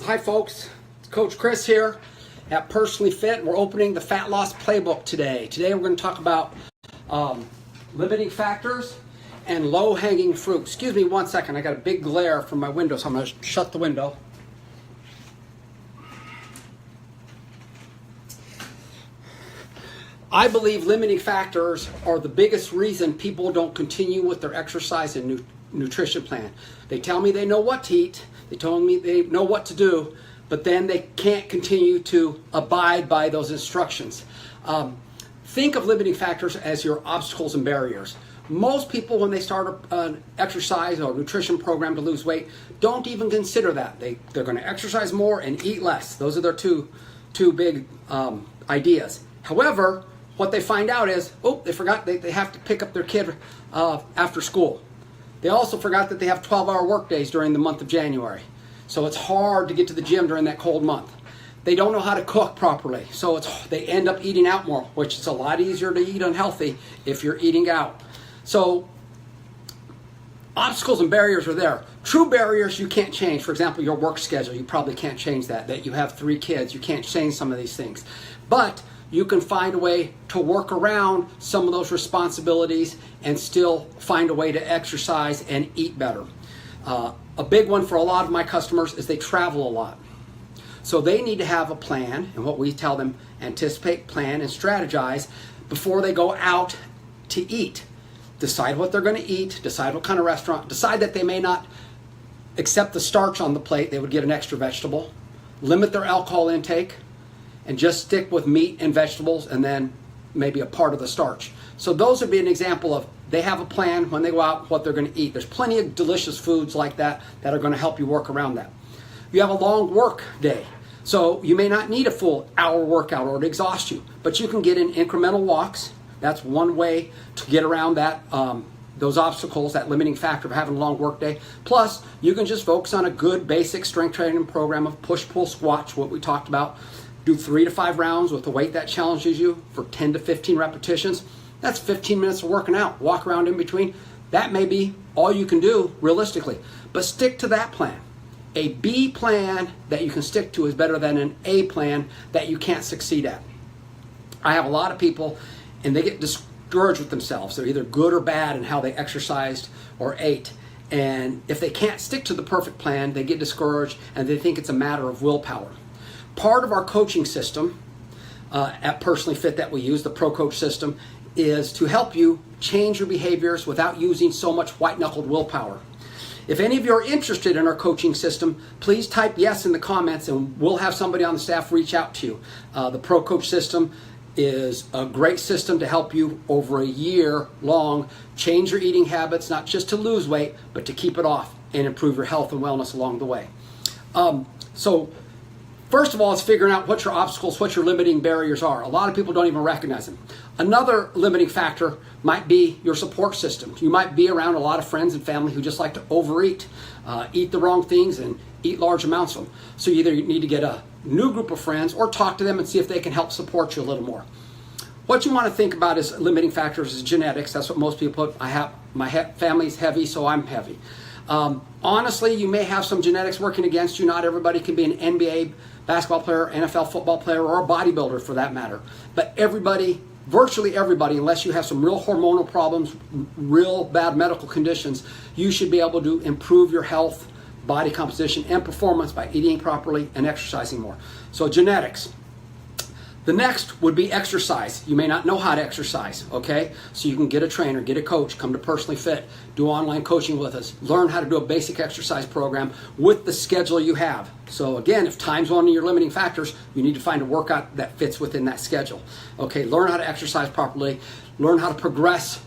Hi folks, it's Coach Chris here at Personally Fit. We're opening the Fat Loss Playbook today. Today we're going to talk about limiting factors and low-hanging fruit. Excuse me one second, I got a big glare from my window, so I'm going to shut the window. I believe limiting factors are the biggest reason people don't continue with their exercise and nutrition plan. They tell me they know what to eat, they tell me they know what to do, but then they can't continue to abide by those instructions. Think of limiting factors as your obstacles and barriers. Most people, when they start an exercise or nutrition program to lose weight, don't even consider that. They're going to exercise more and eat less. Those are their two big ideas. However, what they find out is, they forgot they have to pick up their kid after school. They also forgot that they have 12-hour work days during the month of January. So it's hard to get to the gym during that cold month. They don't know how to cook properly. So they end up eating out more, which is a lot easier to eat unhealthy if you're eating out. So obstacles and barriers are there. True barriers you can't change. For example, your work schedule, you probably can't change that. That you have 3 kids, you can't change some of these things. But you can find a way to work around some of those responsibilities and still find a way to exercise and eat better. A big one for a lot of my customers is they travel a lot. So they need to have a plan, and what we tell them, anticipate, plan, and strategize before they go out to eat. Decide what they're going to eat, decide what kind of restaurant, decide that they may not accept the starch on the plate, they would get an extra vegetable, limit their alcohol intake, and just stick with meat and vegetables and then maybe a part of the starch. So those would be an example of they have a plan when they go out what they're going to eat. There's plenty of delicious foods like that are going to help you work around that. You have a long work day, so you may not need a full hour workout or to exhaust you, but you can get in incremental walks. That's one way to get around that those obstacles, that limiting factor of having a long work day. Plus, you can just focus on a good basic strength training program of push-pull squats, what we talked about. Do 3 to 5 rounds with the weight that challenges you for 10 to 15 repetitions. That's 15 minutes of working out. Walk around in between. That may be all you can do realistically. But stick to that plan. A B plan that you can stick to is better than an A plan that you can't succeed at. I have a lot of people and they get discouraged with themselves. They're either good or bad in how they exercised or ate. And if they can't stick to the perfect plan, they get discouraged and they think it's a matter of willpower. Part of our coaching system at Personally Fit that we use, the Pro Coach system, is to help you change your behaviors without using so much white-knuckled willpower. If any of you are interested in our coaching system, please type yes in the comments and we'll have somebody on the staff reach out to you. The Pro Coach system is a great system to help you over a year long change your eating habits, not just to lose weight, but to keep it off and improve your health and wellness along the way. First of all, it's figuring out what your obstacles, what your limiting barriers are. A lot of people don't even recognize them. Another limiting factor might be your support system. You might be around a lot of friends and family who just like to overeat, eat the wrong things, and eat large amounts of them. So you either need to get a new group of friends or talk to them and see if they can help support you a little more. What you want to think about as limiting factors is genetics. That's what most people put. My family's heavy, so I'm heavy. Honestly, you may have some genetics working against you. Not everybody can be an NBA basketball player, NFL football player, or a bodybuilder for that matter. But everybody, virtually everybody, unless you have some real hormonal problems, real bad medical conditions, you should be able to improve your health, body composition, and performance by eating properly and exercising more. So genetics. The next would be exercise. You may not know how to exercise, okay? So you can get a trainer, get a coach, come to Personally Fit, do online coaching with us, learn how to do a basic exercise program with the schedule you have. So again, if time's one of your limiting factors, you need to find a workout that fits within that schedule. Okay, learn how to exercise properly, learn how to progress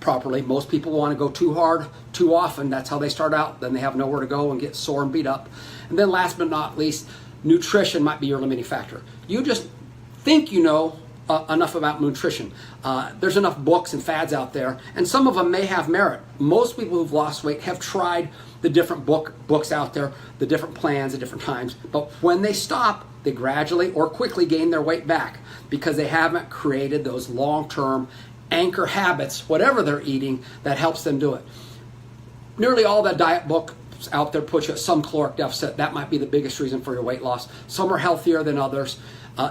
properly. Most people want to go too hard, too often. That's how they start out. Then they have nowhere to go and get sore and beat up. And then last but not least, nutrition might be your limiting factor. You just think you know enough about nutrition. There's enough books and fads out there, and some of them may have merit. Most people who've lost weight have tried the different books out there, the different plans at different times, but when they stop, they gradually or quickly gain their weight back because they haven't created those long-term anchor habits, whatever they're eating, that helps them do it. Nearly all the diet books out there put you at some caloric deficit. That might be the biggest reason for your weight loss. Some are healthier than others.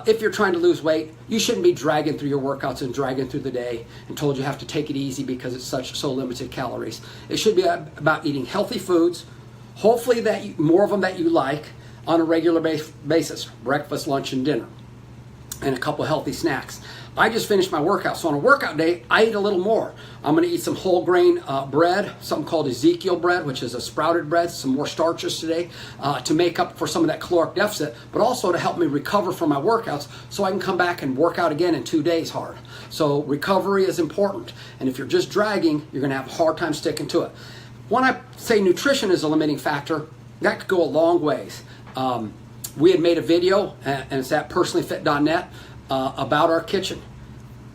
If you're trying to lose weight, you shouldn't be dragging through your workouts and dragging through the day and told you have to take it easy because it's so limited calories. It should be about eating healthy foods, hopefully more of them that you like on a regular basis, breakfast, lunch, and dinner, and a couple healthy snacks. I just finished my workout, so on a workout day, I eat a little more. I'm going to eat some whole grain bread, something called Ezekiel bread, which is a sprouted bread, some more starches today to make up for some of that caloric deficit, but also to help me recover from my workouts so I can come back and work out again in 2 days hard. So recovery is important, and if you're just dragging, you're going to have a hard time sticking to it. When I say nutrition is a limiting factor, that could go a long ways. We had made a video, and it's at personallyfit.net, about our kitchen.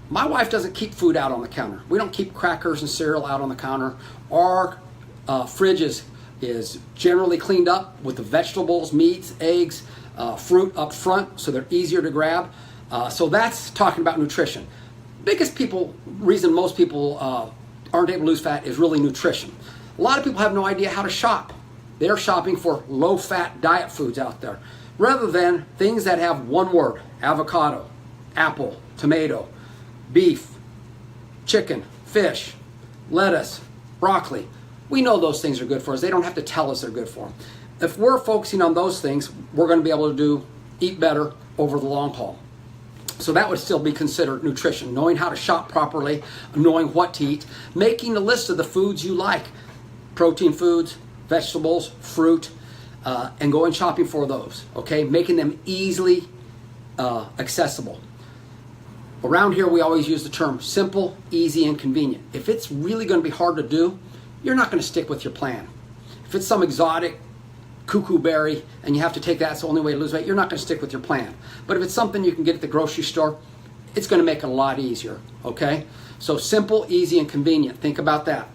My wife doesn't keep food out on the counter. We don't keep crackers and cereal out on the counter. Our fridge is generally cleaned up with the vegetables, meats, eggs, fruit up front, so they're easier to grab. So that's talking about nutrition. Biggest reason most people aren't able to lose fat is really nutrition. A lot of people have no idea how to shop. They're shopping for low-fat diet foods out there, rather than things that have one word: avocado, apple, tomato, beef, chicken, fish, lettuce, broccoli. We know those things are good for us. They don't have to tell us they're good for them. If we're focusing on those things, we're going to be able to eat better over the long haul. So that would still be considered nutrition, knowing how to shop properly, knowing what to eat, making a list of the foods you like, protein foods, vegetables, fruit, and going shopping for those, okay? Making them easily accessible. Around here, we always use the term simple, easy, and convenient. If it's really going to be hard to do, you're not going to stick with your plan. If it's some exotic cuckoo berry and you have to take that's the only way to lose weight, you're not going to stick with your plan. But if it's something you can get at the grocery store, it's going to make it a lot easier, okay? So simple, easy, and convenient. Think about that.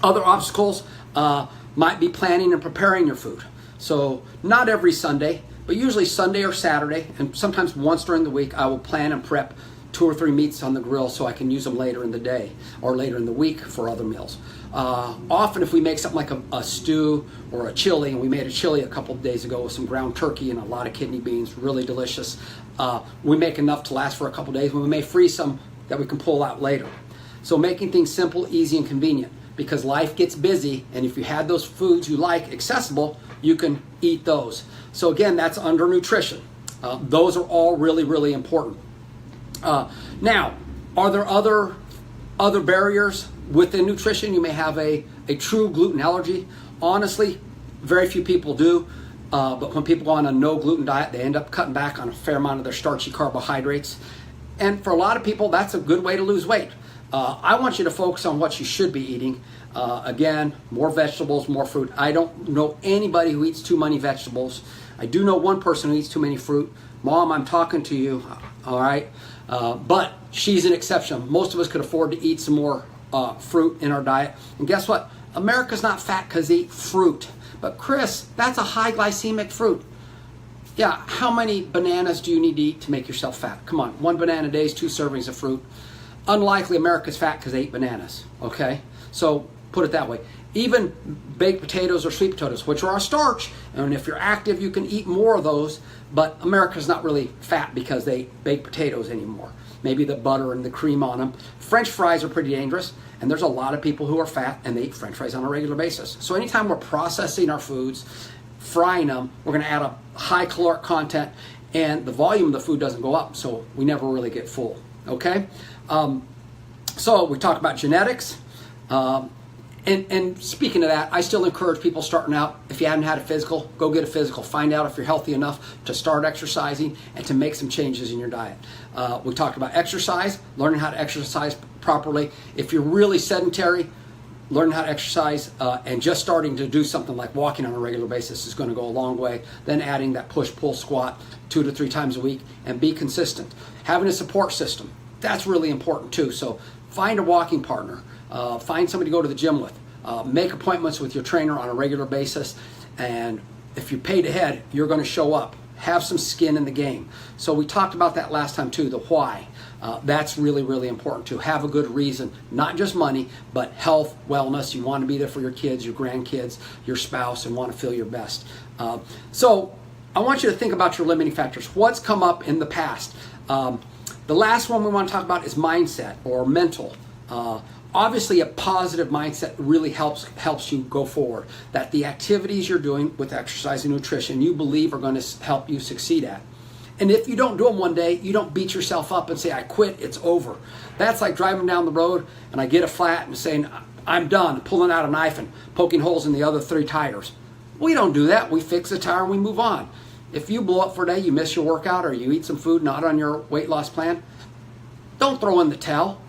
Other obstacles might be planning and preparing your food. So not every Sunday, but usually Sunday or Saturday, and sometimes once during the week, I will plan and prep 2 or 3 meats on the grill so I can use them later in the day or later in the week for other meals. Often if we make something like a stew or a chili, and we made a chili a couple of days ago with some ground turkey and a lot of kidney beans, really delicious, we make enough to last for a couple of days, and we may freeze some that we can pull out later. So making things simple, easy, and convenient, because life gets busy, and if you had those foods you like accessible, you can eat those. So again, that's under nutrition. Those are all really, really important. Now, are there other barriers within nutrition? You may have a true gluten allergy. Honestly, very few people do. But when people go on a no gluten diet, they end up cutting back on a fair amount of their starchy carbohydrates. And for a lot of people, that's a good way to lose weight. I want you to focus on what you should be eating. Again, more vegetables, more fruit. I don't know anybody who eats too many vegetables. I do know one person who eats too many fruit. Mom, I'm talking to you, all right? But she's an exception. Most of us could afford to eat some more fruit in our diet. And guess what? America's not fat because they eat fruit. But Chris, that's a high glycemic fruit. Yeah, how many bananas do you need to eat to make yourself fat? Come on, 1 banana a day is 2 servings of fruit. Unlikely America's fat because they eat bananas, okay? So put it that way. Even baked potatoes or sweet potatoes, which are a starch, and if you're active, you can eat more of those, but America's not really fat because they eat baked potatoes anymore. Maybe the butter and the cream on them. French fries are pretty dangerous, and there's a lot of people who are fat and they eat French fries on a regular basis. So anytime we're processing our foods, frying them, we're going to add a high caloric content, and the volume of the food doesn't go up, so we never really get full, okay? So we talked about genetics. And speaking of that, I still encourage people starting out, if you haven't had a physical, go get a physical. Find out if you're healthy enough to start exercising and to make some changes in your diet. We talked about exercise, learning how to exercise properly. If you're really sedentary, learning how to exercise and just starting to do something like walking on a regular basis is going to go a long way. Then adding that push-pull squat 2 to 3 times a week and be consistent. Having a support system, that's really important too. So find a walking partner. Find somebody to go to the gym with. Make appointments with your trainer on a regular basis. And if you paid ahead, you're going to show up. Have some skin in the game. So we talked about that last time too, the why. That's really, really important to have a good reason, not just money, but health, wellness. You want to be there for your kids, your grandkids, your spouse, and want to feel your best. So I want you to think about your limiting factors. What's come up in the past? The last one we want to talk about is mindset or mental. Obviously, a positive mindset really helps you go forward. That the activities you're doing with exercise and nutrition you believe are going to help you succeed at. And if you don't do them one day, you don't beat yourself up and say, I quit, it's over. That's like driving down the road and I get a flat and saying, I'm done, pulling out a knife and poking holes in the other 3 tires. We don't do that. We fix the tire and we move on. If you blow up for a day, you miss your workout or you eat some food not on your weight loss plan, don't throw in the towel.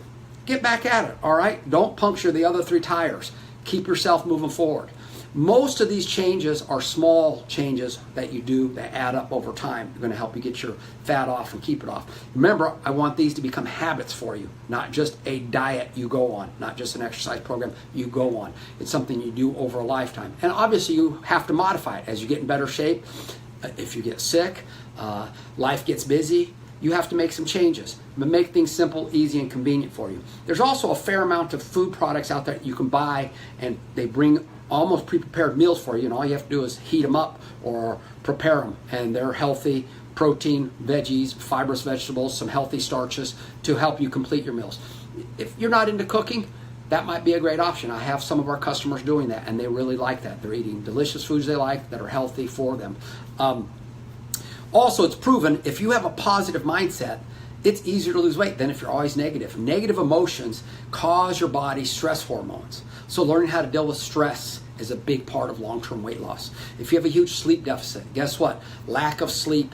Get back at it, all right? Don't puncture the other 3 tires. Keep yourself moving forward. Most of these changes are small changes that you do that add up over time. They're going to help you get your fat off and keep it off. Remember, I want these to become habits for you, not just a diet you go on, not just an exercise program you go on. It's something you do over a lifetime. And obviously, you have to modify it as you get in better shape. If you get sick, life gets busy, you have to make some changes, but make things simple, easy, and convenient for you. There's also a fair amount of food products out there you can buy, and they bring almost pre-prepared meals for you, and all you have to do is heat them up or prepare them, and they're healthy, protein, veggies, fibrous vegetables, some healthy starches to help you complete your meals. If you're not into cooking, that might be a great option. I have some of our customers doing that, and they really like that. They're eating delicious foods they like that are healthy for them. Also, it's proven if you have a positive mindset, it's easier to lose weight than if you're always negative. Negative emotions cause your body stress hormones. So learning how to deal with stress is a big part of long-term weight loss. If you have a huge sleep deficit, guess what? Lack of sleep,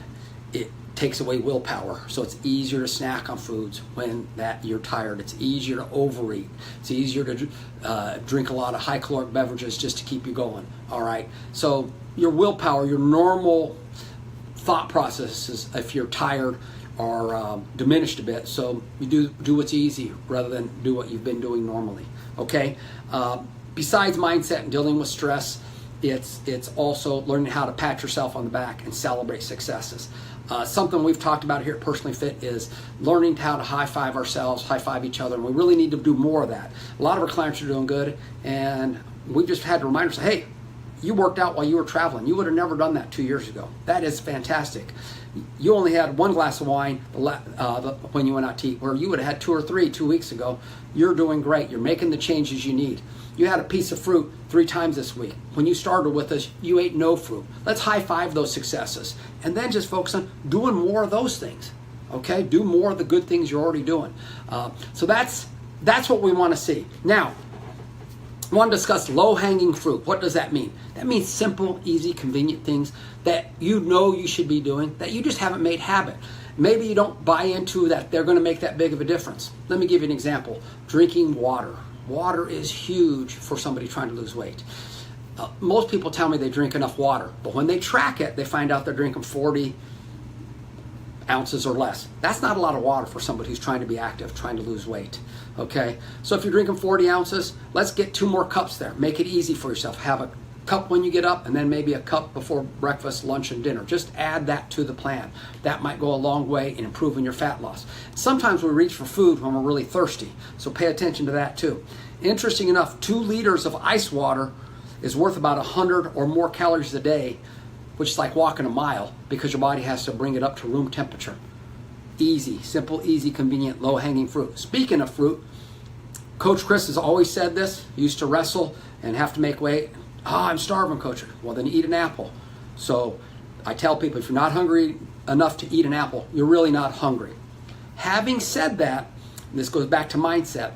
it takes away willpower. So it's easier to snack on foods when you're tired. It's easier to overeat. It's easier to drink a lot of high caloric beverages just to keep you going. All right. So your willpower, your normal thought processes, if you're tired, are diminished a bit. So you do what's easy rather than do what you've been doing normally. Okay. Besides mindset and dealing with stress, it's also learning how to pat yourself on the back and celebrate successes. Something we've talked about here at Personally Fit is learning how to high five ourselves, high five each other, and we really need to do more of that. A lot of our clients are doing good, and we just had to remind ourselves, hey, you worked out while you were traveling. You would have never done that 2 years ago. That is fantastic. You only had 1 glass of wine when you went out to eat, where you would have had 2 or 3 2 weeks ago. You're doing great. You're making the changes you need. You had a piece of fruit 3 times this week. When you started with us, you ate no fruit. Let's high five those successes and then just focus on doing more of those things. Okay? Do more of the good things you're already doing. So that's what we want to see. Now, I want to discuss low-hanging fruit. What does that mean? That means simple, easy, convenient things that you know you should be doing that you just haven't made habit. Maybe you don't buy into that they're going to make that big of a difference. Let me give you an example. Drinking water. Water is huge for somebody trying to lose weight. Most people tell me they drink enough water, but when they track it, they find out they're drinking 40 ounces or less. That's not a lot of water for somebody who's trying to be active, trying to lose weight. Okay, so if you're drinking 40 ounces, let's get 2 more cups there. Make it easy for yourself. Have a cup when you get up, and then maybe a cup before breakfast, lunch, and dinner. Just add that to the plan. That might go a long way in improving your fat loss. Sometimes we reach for food when we're really thirsty, so pay attention to that too. Interesting enough, 2 liters of ice water is worth about 100 or more calories a day, which is like walking a mile because your body has to bring it up to room temperature. Easy, simple, easy, convenient, low-hanging fruit. Speaking of fruit, Coach Chris has always said this. He used to wrestle and have to make weight. I'm starving, Coach. Well, then eat an apple. So I tell people, if you're not hungry enough to eat an apple, you're really not hungry. Having said that, and this goes back to mindset,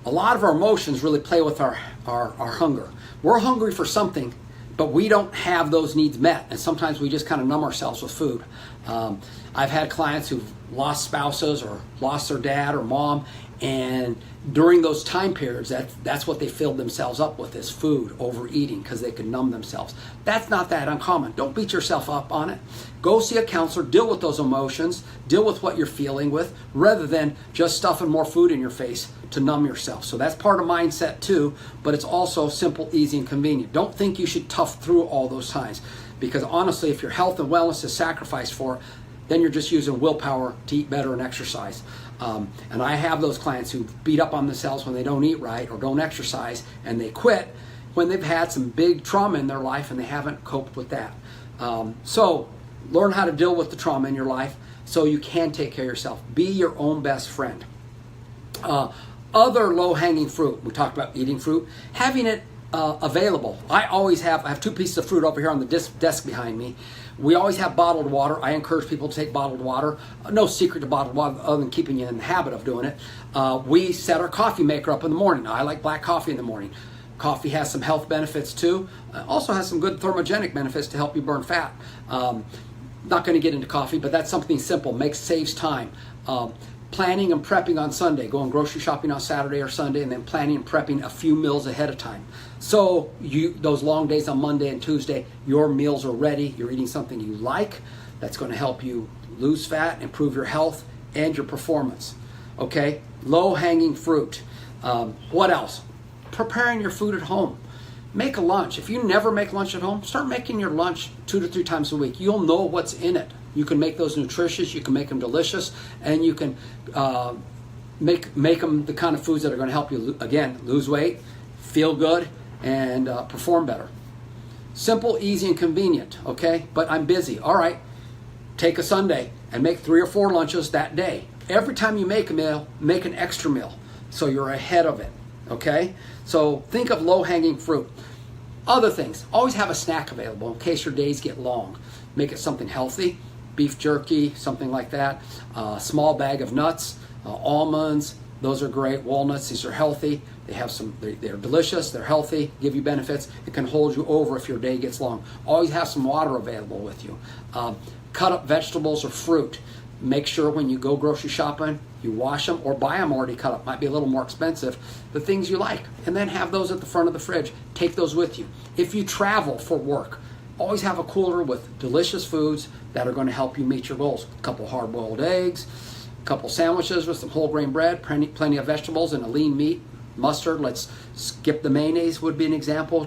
a lot of our emotions really play with our hunger. We're hungry for something, but we don't have those needs met, and sometimes we just kind of numb ourselves with food. I've had clients who've lost spouses or lost their dad or mom, and during those time periods, that's what they filled themselves up with, is food, overeating, because they can numb themselves. That's not that uncommon. Don't beat yourself up on it. Go see a counselor, deal with those emotions, deal with what you're feeling with, rather than just stuffing more food in your face to numb yourself. So that's part of mindset too, but it's also simple, easy, and convenient. Don't think you should tough through all those times, because honestly, if your health and wellness is sacrificed for, then you're just using willpower to eat better and exercise. And I have those clients who beat up on themselves when they don't eat right or don't exercise, and they quit when they've had some big trauma in their life and they haven't coped with that. So learn how to deal with the trauma in your life so you can take care of yourself. Be your own best friend. Other low-hanging fruit, we talked about eating fruit, having it available. I have 2 pieces of fruit over here on the desk behind me. We always have bottled water. I encourage people to take bottled water. No secret to bottled water other than keeping you in the habit of doing it. We set our coffee maker up in the morning. I like black coffee in the morning. Coffee has some health benefits too. Also has some good thermogenic benefits to help you burn fat. Not going to get into coffee, but that's something simple. Saves time. Planning and prepping on Sunday, going grocery shopping on Saturday or Sunday, and then planning and prepping a few meals ahead of time. So those long days on Monday and Tuesday, your meals are ready. You're eating something you like. That's going to help you lose fat, improve your health, and your performance. Okay? Low-hanging fruit. What else? Preparing your food at home. Make a lunch. If you never make lunch at home, start making your lunch 2 to 3 times a week. You'll know what's in it. You can make those nutritious, you can make them delicious, and you can make them the kind of foods that are going to help you, again, lose weight, feel good, and perform better. Simple, easy, and convenient, okay? But I'm busy. All right, take a Sunday and make 3 or 4 lunches that day. Every time you make a meal, make an extra meal so you're ahead of it, okay? So think of low-hanging fruit. Other things, always have a snack available in case your days get long. Make it something healthy. Beef jerky, something like that. Small bag of nuts, almonds, those are great. Walnuts, these are healthy. They're delicious, they're healthy, give you benefits. It can hold you over if your day gets long. Always have some water available with you. Cut up vegetables or fruit. Make sure when you go grocery shopping, you wash them or buy them already cut up. Might be a little more expensive. The things you like. And then have those at the front of the fridge. Take those with you. If you travel for work, always have a cooler with delicious foods that are going to help you meet your goals. A couple hard-boiled eggs, a couple sandwiches with some whole grain bread, plenty of vegetables, and a lean meat, mustard. Let's skip the mayonnaise would be an example.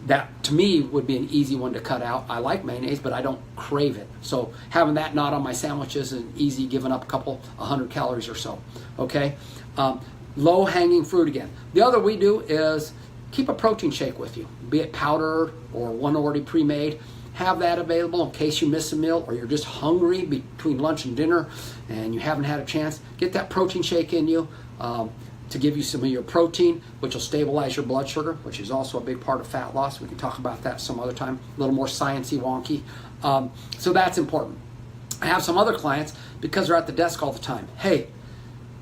That to me would be an easy one to cut out. I like mayonnaise, but I don't crave it. So having that not on my sandwiches is easy, giving up 100 calories or so. Okay, low-hanging fruit again. The other we do is keep a protein shake with you, be it powdered or one already pre-made. Have that available in case you miss a meal or you're just hungry between lunch and dinner and you haven't had a chance. Get that protein shake in you to give you some of your protein, which will stabilize your blood sugar, which is also a big part of fat loss. We can talk about that some other time, a little more sciencey wonky. So that's important. I have some other clients, because they're at the desk all the time. Hey,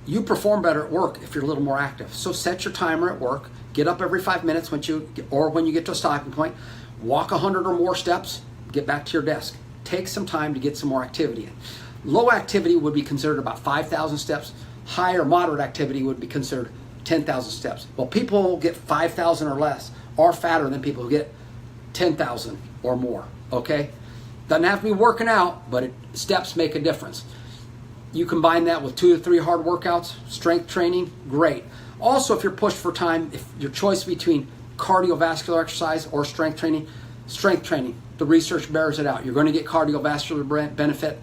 you perform better at work if you're a little more active. So set your timer at work. Get up every 5 minutes when you get to a stopping point. Walk 100 or more steps. Get back to your desk. Take some time to get some more activity in. Low activity would be considered about 5,000 steps. High or moderate activity would be considered 10,000 steps. Well, people who get 5,000 or less are fatter than people who get 10,000 or more. Okay? Doesn't have to be working out, but steps make a difference. You combine that with 2 to 3 hard workouts, strength training, great. Also, if you're pushed for time, if your choice between cardiovascular exercise or strength training, the research bears it out. You're going to get cardiovascular benefit,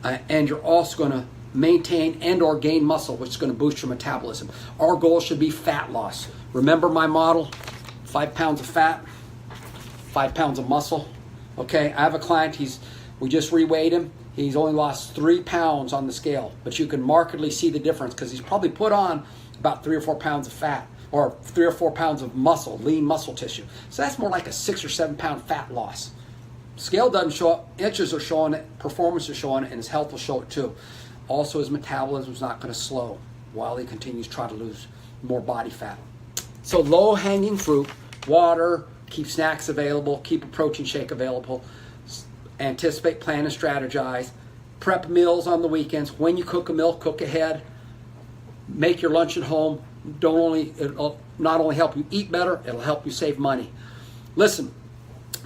and you're also going to maintain and or gain muscle, which is going to boost your metabolism. Our goal should be fat loss. Remember my model, 5 pounds of fat, 5 pounds of muscle. Okay, I have a client, we just reweighed him. He's only lost 3 pounds on the scale, but you can markedly see the difference because he's probably put on about 3 or 4 pounds of fat or 3 or 4 pounds of muscle, lean muscle tissue. So that's more like a 6 or 7 pound fat loss. Scale doesn't show up, inches are showing it, performance is showing it, and his health will show it too. Also, his metabolism is not going to slow while he continues to try to lose more body fat. So low-hanging fruit, water, keep snacks available, keep a protein shake available, anticipate, plan, and strategize, prep meals on the weekends. When you cook a meal, cook ahead, make your lunch at home. It'll not only help you eat better, it'll help you save money. Listen,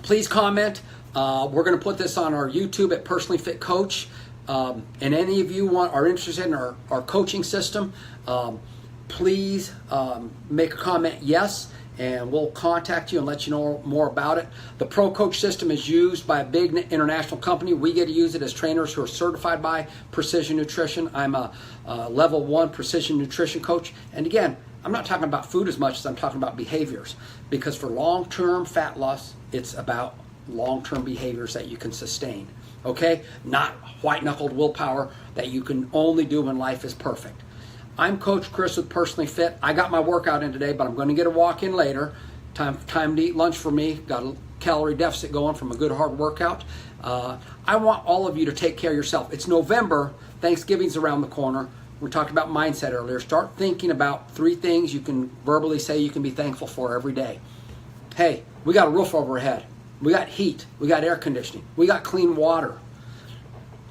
please comment. We're going to put this on our YouTube at Personally Fit Coach. And any of you are interested in our coaching system, please make a comment yes, and we'll contact you and let you know more about it. The Pro Coach system is used by a big international company. We get to use it as trainers who are certified by Precision Nutrition. I'm a level 1 Precision Nutrition coach. And again, I'm not talking about food as much as I'm talking about behaviors, because for long-term fat loss, it's about long-term behaviors that you can sustain. Okay? Not white-knuckled willpower that you can only do when life is perfect. I'm Coach Chris with Personally Fit. I got my workout in today, but I'm going to get a walk in later. Time to eat lunch for me. Got a calorie deficit going from a good hard workout. I want all of you to take care of yourself. It's November. Thanksgiving's around the corner. We talked about mindset earlier. Start thinking about 3 things you can verbally say you can be thankful for every day. Hey, we got a roof over our head. We got heat. We got air conditioning. We got clean water.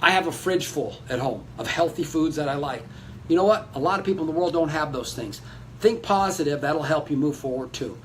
I have a fridge full at home of healthy foods that I like. You know what? A lot of people in the world don't have those things. Think positive. That'll help you move forward too.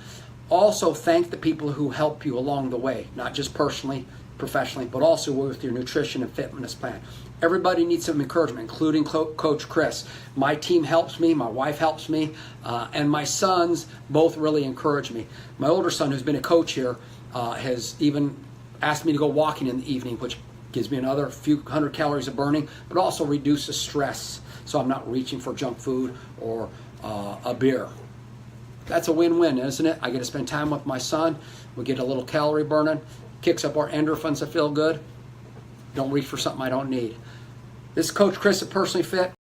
Also, thank the people who help you along the way, not just personally, professionally, but also with your nutrition and fitness plan. Everybody needs some encouragement, including Coach Chris. My team helps me, my wife helps me, and my sons both really encourage me. My older son, who's been a coach here, has even asked me to go walking in the evening, which gives me another few hundred calories of burning, but also reduces stress, so I'm not reaching for junk food or a beer. That's a win-win, isn't it? I get to spend time with my son. We get a little calorie burning, kicks up our endorphins that feel good. Don't reach for something I don't need. This is Coach Chris at Personally Fit.